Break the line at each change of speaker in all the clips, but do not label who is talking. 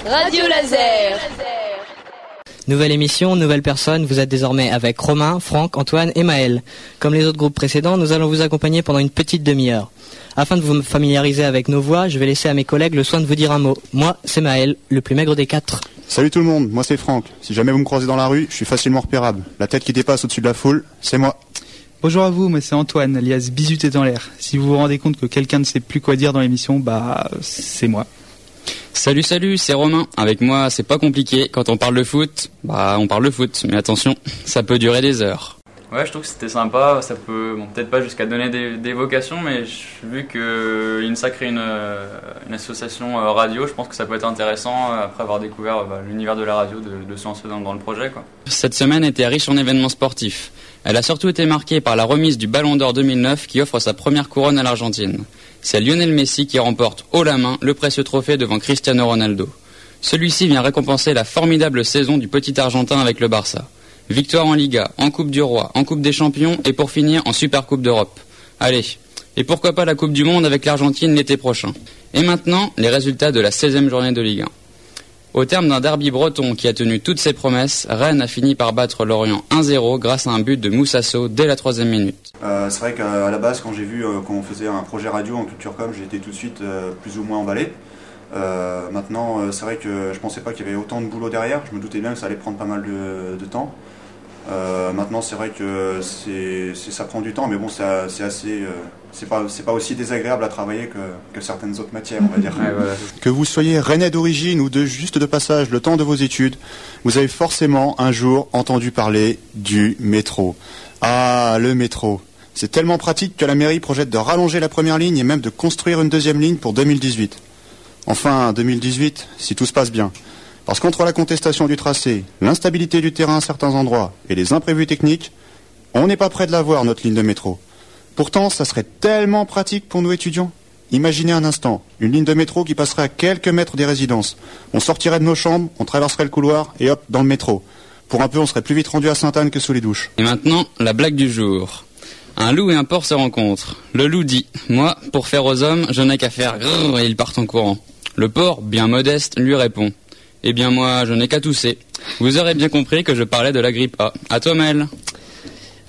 Radio Laser.
Nouvelle émission, nouvelle personne, vous êtes désormais avec Romain, Franck, Antoine et Maël. Comme les autres groupes précédents, nous allons vous accompagner pendant une petite demi-heure. Afin de vous familiariser avec nos voix, je vais laisser à mes collègues le soin de vous dire un mot. Moi, c'est Maël, le plus maigre des quatre.
Salut tout le monde, moi c'est Franck. Si jamais vous me croisez dans la rue, je suis facilement repérable. La tête qui dépasse au-dessus de la foule, c'est moi.
Bonjour à vous, moi c'est Antoine, alias Bisu tête en l'air. Si vous vous rendez compte que quelqu'un ne sait plus quoi dire dans l'émission, c'est moi.
Salut, c'est Romain. Avec moi, c'est pas compliqué. Quand on parle de foot, on parle de foot. Mais attention, ça peut durer des heures.
Ouais, je trouve que c'était sympa. Ça peut, peut-être pas jusqu'à donner des vocations, mais vu que INSA crée une association radio, je pense que ça peut être intéressant après avoir découvert l'univers de la radio, de se lancer dans le projet, quoi.
Cette semaine était riche en événements sportifs. Elle a surtout été marquée par la remise du Ballon d'Or 2009 qui offre sa première couronne à l'Argentine. C'est Lionel Messi qui remporte haut la main le précieux trophée devant Cristiano Ronaldo. Celui-ci vient récompenser la formidable saison du petit Argentin avec le Barça. Victoire en Liga, en Coupe du Roi, en Coupe des Champions et pour finir en Super Coupe d'Europe. Allez, et pourquoi pas la Coupe du Monde avec l'Argentine l'été prochain. Et maintenant, les résultats de la 16e journée de Ligue 1. Au terme d'un derby breton qui a tenu toutes ses promesses, Rennes a fini par battre Lorient 1-0 grâce à un but de Moussasso dès la 3e minute.
C'est vrai qu'à la base, quand j'ai vu qu'on faisait un projet radio en Culture.com, j'ai été tout de suite plus ou moins emballé. Maintenant, c'est vrai que je pensais pas qu'il y avait autant de boulot derrière. Je me doutais bien que ça allait prendre pas mal de temps. Maintenant, c'est vrai que ça prend du temps, mais bon, c'est assez. C'est pas aussi désagréable à travailler que certaines autres matières, on va dire.
Ouais, voilà.
Que vous soyez rennais d'origine ou juste de passage le temps de vos études, vous avez forcément un jour entendu parler du métro. Ah, le métro. C'est tellement pratique que la mairie projette de rallonger la première ligne et même de construire une deuxième ligne pour 2018. Enfin, 2018, si tout se passe bien. Parce qu'entre la contestation du tracé, l'instabilité du terrain à certains endroits et les imprévus techniques, on n'est pas près de l'avoir, notre ligne de métro. Pourtant, ça serait tellement pratique pour nous étudiants. Imaginez un instant, une ligne de métro qui passerait à quelques mètres des résidences. On sortirait de nos chambres, on traverserait le couloir et hop, dans le métro. Pour un peu, on serait plus vite rendu à Sainte-Anne que sous les douches.
Et maintenant, la blague du jour. Un loup et un porc se rencontrent. Le loup dit « Moi, pour faire aux hommes, je n'ai qu'à faire grrr » et ils partent en courant. Le porc, bien modeste, lui répond « Eh bien moi, je n'ai qu'à tousser. » Vous aurez bien compris que je parlais de la grippe A. À toi, Mel.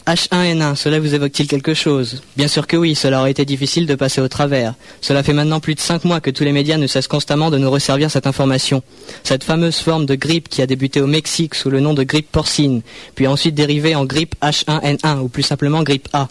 H1N1, cela vous évoque-t-il quelque chose? Bien sûr que oui, cela aurait été difficile de passer au travers. Cela fait maintenant plus de 5 mois que tous les médias ne cessent constamment de nous resservir cette information. Cette fameuse forme de grippe qui a débuté au Mexique sous le nom de grippe porcine, puis a ensuite dérivé en grippe H1N1, ou plus simplement grippe A.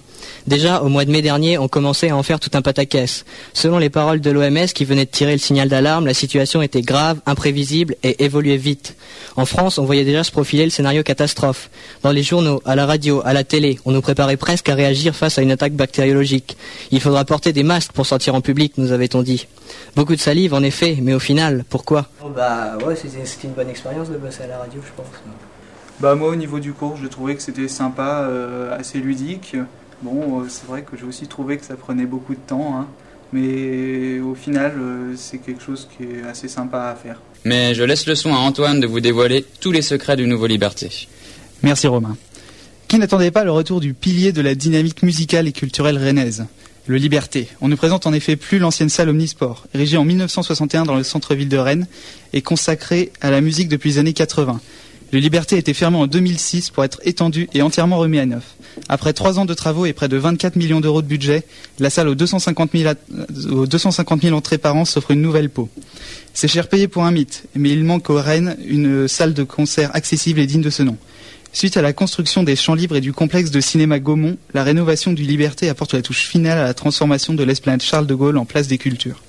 Déjà, au mois de mai dernier, on commençait à en faire tout un pataquès. Selon les paroles de l'OMS qui venait de tirer le signal d'alarme, la situation était grave, imprévisible et évoluait vite. En France, on voyait déjà se profiler le scénario catastrophe. Dans les journaux, à la radio, à la télé, on nous préparait presque à réagir face à une attaque bactériologique. Il faudra porter des masques pour sortir en public, nous avait-on dit. Beaucoup de salive, en effet, mais au final, pourquoi? C'était une bonne expérience de bosser à la radio, je pense.
Moi, au niveau du cours, je trouvais que c'était sympa, assez ludique. Bon, c'est vrai que j'ai aussi trouvé que ça prenait beaucoup de temps, mais au final, c'est quelque chose qui est assez sympa à faire.
Mais je laisse le soin à Antoine de vous dévoiler tous les secrets du Nouveau Liberté.
Merci Romain. Qui n'attendait pas le retour du pilier de la dynamique musicale et culturelle rennaise, le Liberté. On ne présente en effet plus l'ancienne salle Omnisport, érigée en 1961 dans le centre-ville de Rennes et consacrée à la musique depuis les années 80. Le Liberté a été fermé en 2006 pour être étendu et entièrement remis à neuf. Après 3 ans de travaux et près de 24 millions d'euros de budget, la salle aux 250 000 entrées par an s'offre une nouvelle peau. C'est cher payé pour un mythe, mais il manque au Rennes une salle de concert accessible et digne de ce nom. Suite à la construction des champs libres et du complexe de cinéma Gaumont, la rénovation du Liberté apporte la touche finale à la transformation de l'esplanade Charles de Gaulle en place des cultures.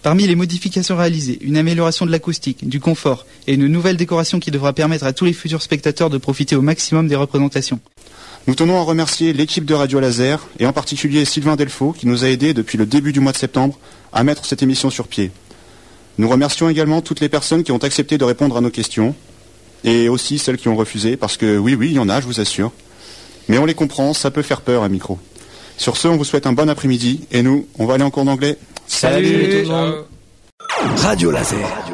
Parmi les modifications réalisées, une amélioration de l'acoustique, du confort et une nouvelle décoration qui devra permettre à tous les futurs spectateurs de profiter au maximum des représentations.
Nous tenons à remercier l'équipe de Radio Laser et en particulier Sylvain Delfaux qui nous a aidés depuis le début du mois de septembre à mettre cette émission sur pied. Nous remercions également toutes les personnes qui ont accepté de répondre à nos questions et aussi celles qui ont refusé parce que oui, il y en a, je vous assure. Mais on les comprend, ça peut faire peur un micro. Sur ce, on vous souhaite un bon après-midi et nous, on va aller en cours d'anglais.
Salut tout le monde.
Radio Laser.